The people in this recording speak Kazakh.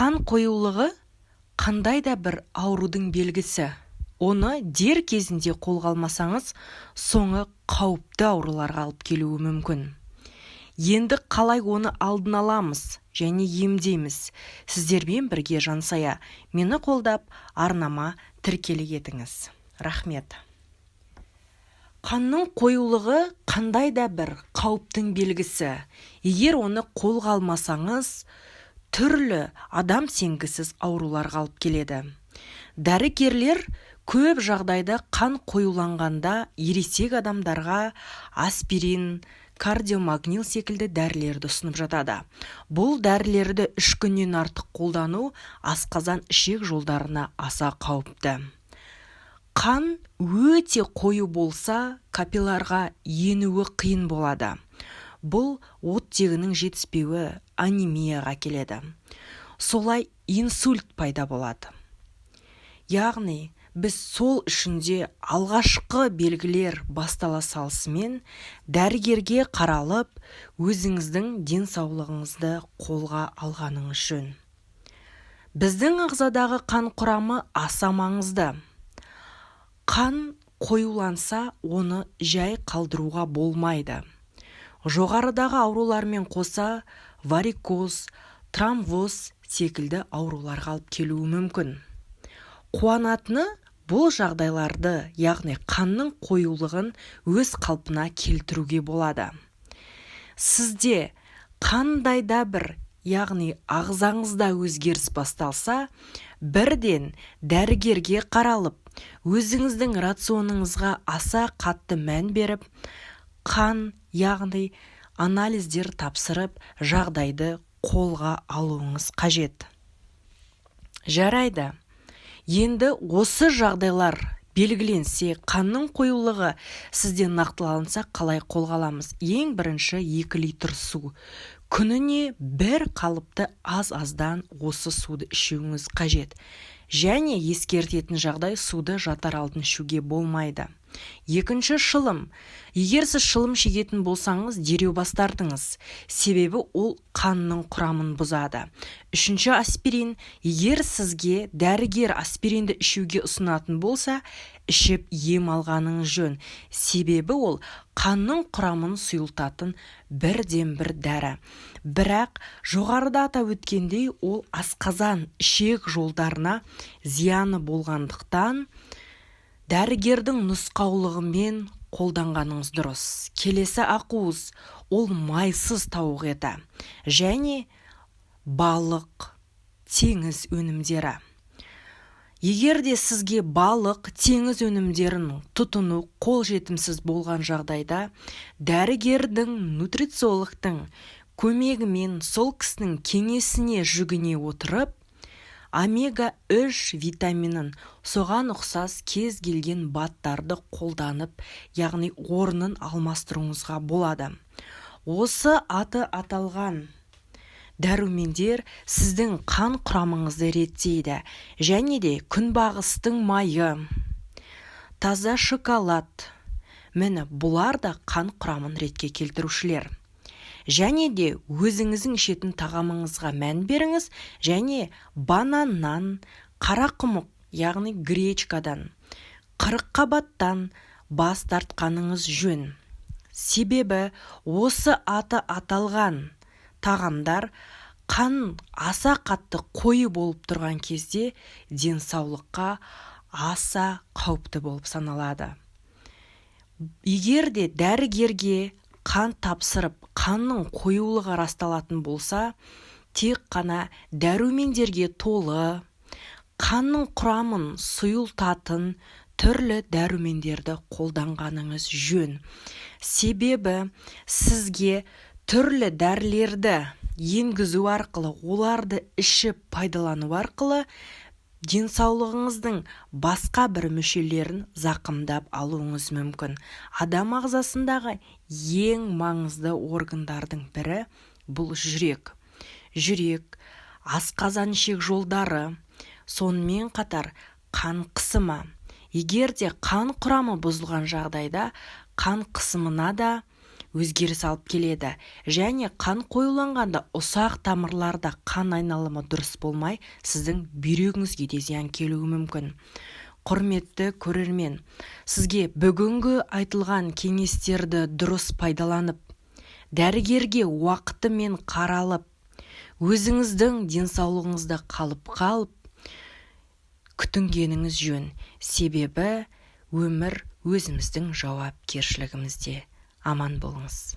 Қан қоюлығы қандай да бір аурудың белгісі. Оны дер кезінде қолға алмасаңыз, соңы қауіпті ауруларға алып келуі мүмкін. Енді қалай оны алдын аламыз және емдейміз? Сіздермен бірге Жансая. Мені қолдап, арнама тіркеле кетіңіз. Рахмет. Қанның қоюлығы қандай да бір қауіптің белгісі. Егер оны қолға алмасаңыз, түрлі адам сенгісіз ауруларға алып келеді. Дәрігерлер көп жағдайда қан қоюланғанда ересек адамдарға аспирин, кардиомагнил секілді дәрілерді ұсынып жатады. Бұл дәрілерді 3 күннен артық қолдану асқазан ішек жолдарына аса қауіпті. Қан өте қою болса, капилларға енуі қиын болады. Бұл оттегінің жетіспеуі анемияға келеді. Солай инсульт пайда болады. Яғни, біз сол үшінде алғашқы белгілер бастала салысымен дәрігерге қаралып, өзіңіздің денсаулығыңызды қолға алғаныңыз жөн. Біздің ағзадағы қан құрамы аса маңызды. Қан қоюланса, оны жай қалдыруға болмайды. Жоғарыдағы аурулармен қоса варикоз, тромбоз секілді ауруларға алып келуі мүмкін. Қуанатыны, бұл жағдайларды, яғни қанның қоюлығын өз қалпына келтіруге болады. Сізде қандай да бір, яғни ағзаңызда өзгеріс басталса, бірден дәрігерге қаралып, өзіңіздің рационыңызға аса қатты мән беріп, қан, яғни анализдер тапсырып, жағдайды қолға алуыңыз қажет. Жарайды. Енді осы жағдайлар белгіленсе, қанның қоюлығы сізден нақтыланса, қалай қолға аламыз? Ең бірінші 2 литр су. Күніне бір қалыпты аз-аздан осы суды ішуіңіз қажет. Және ескертетін жағдай, суды жатар алдын ішуге болмайды. Екінші, шылым. Егер сіз шылым шегетін болсаңыз, дереу бас тартыңыз. Себебі ол қанның құрамын бұзады. Үшінші, аспирин. Егер сізге дәрігер аспиринді ішуге ұсынатын болса, ішіп ем алғаныңыз жөн. Себебі ол қанның құрамын сұйылтатын бірден-бір дәрі. Бірақ жоғарыда атап өткендей, ол асқазан ішек жолдарына зияны болғандықтан дәрігердің нұсқаулығымен қолданғаныңыз дұрыс. Келесі ақуыз, ол майсыз тауық еті және балық, теңіз өнімдері. Егер де сізге балық, теңіз өнімдерін тұтыну қолжетімсіз болған жағдайда, дәрігердің, нутрициологтың көмегімен сол кісінің кеңесіне жүгіне отырып, омега-3 витаминін соған ұқсас кез келген баттарды қолданып, яғни орнын алмастыруыңызға болады. Осы аты аталған дәрумендер сіздің қан құрамыңызды реттейді, және де күнбағыстың майы, таза шоколад, міне бұлар да қан құрамын ретке келтірушілер. Және де өзіңіздің ішетін тағамыңызға мән беріңіз, және бананнан, қарақұмық, яғни гречкадан, қырыққабаттан бас тартқаныңыз жөн. Себебі осы аты аталған тағамдар қан аса қатты қойы болып тұрған кезде денсаулыққа аса қауіпті болып саналады. Егер де дәрігерге қан тапсырып, қанның қоюлығы расталатын болса, тек қана дәрумендерге толы, қанның құрамын сұйылтатын түрлі дәрумендерді қолданғаныңыз жөн. Себебі сізге түрлі дәрілерді енгізу арқылы, оларды ішіп пайдалану арқылы денсаулығыңыздың басқа бір мүшелерін зақымдап алуыңыз мүмкін. Адам ағзасындағы ең маңызды органдардың бірі бұл жүрек. Жүрек, асқазан ішек жолдары, сонымен қатар қан қысымы. Егер де қан құрамы бұзылған жағдайда, қан қысымына да өзгеріс алып келеді, және қан қоюланғанда ұсақ тамырларда қан айналымы дұрыс болмай, сіздің бүйрегіңізге де зиян келуі мүмкін. Құрметті көрермен, сізге бүгінгі айтылған кеңестерді дұрыс пайдаланып, дәрігерге уақытымен қаралып, өзіңіздің денсаулығыңызды қалып күтінгеніңіз жөн. Себебі өмір өзіміздің жауапкершілігімізде. Аман болыңыз.